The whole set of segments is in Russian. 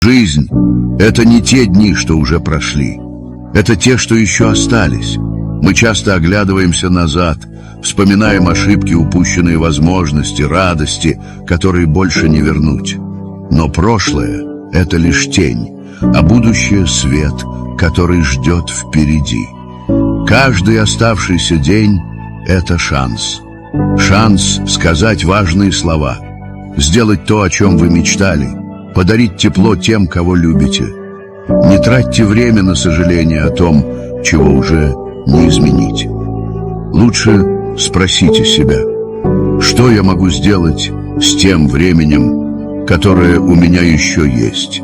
Жизнь — это не те дни, что уже прошли. Это те, что еще остались. Мы часто оглядываемся назад, вспоминаем ошибки, упущенные возможности, радости, которые больше не вернуть. Но прошлое — это лишь тень, а будущее — свет, который ждет впереди. Каждый оставшийся день — это шанс. Шанс сказать важные слова, сделать то, о чем вы мечтали, подарить тепло тем, кого любите. Не тратьте время на сожаление о том, чего уже не изменить. Лучше спросите себя, что я могу сделать с тем временем, которое у меня еще есть.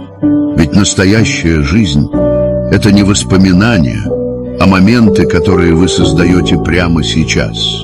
Ведь настоящая жизнь — это не воспоминания, а моменты, которые вы создаете прямо сейчас.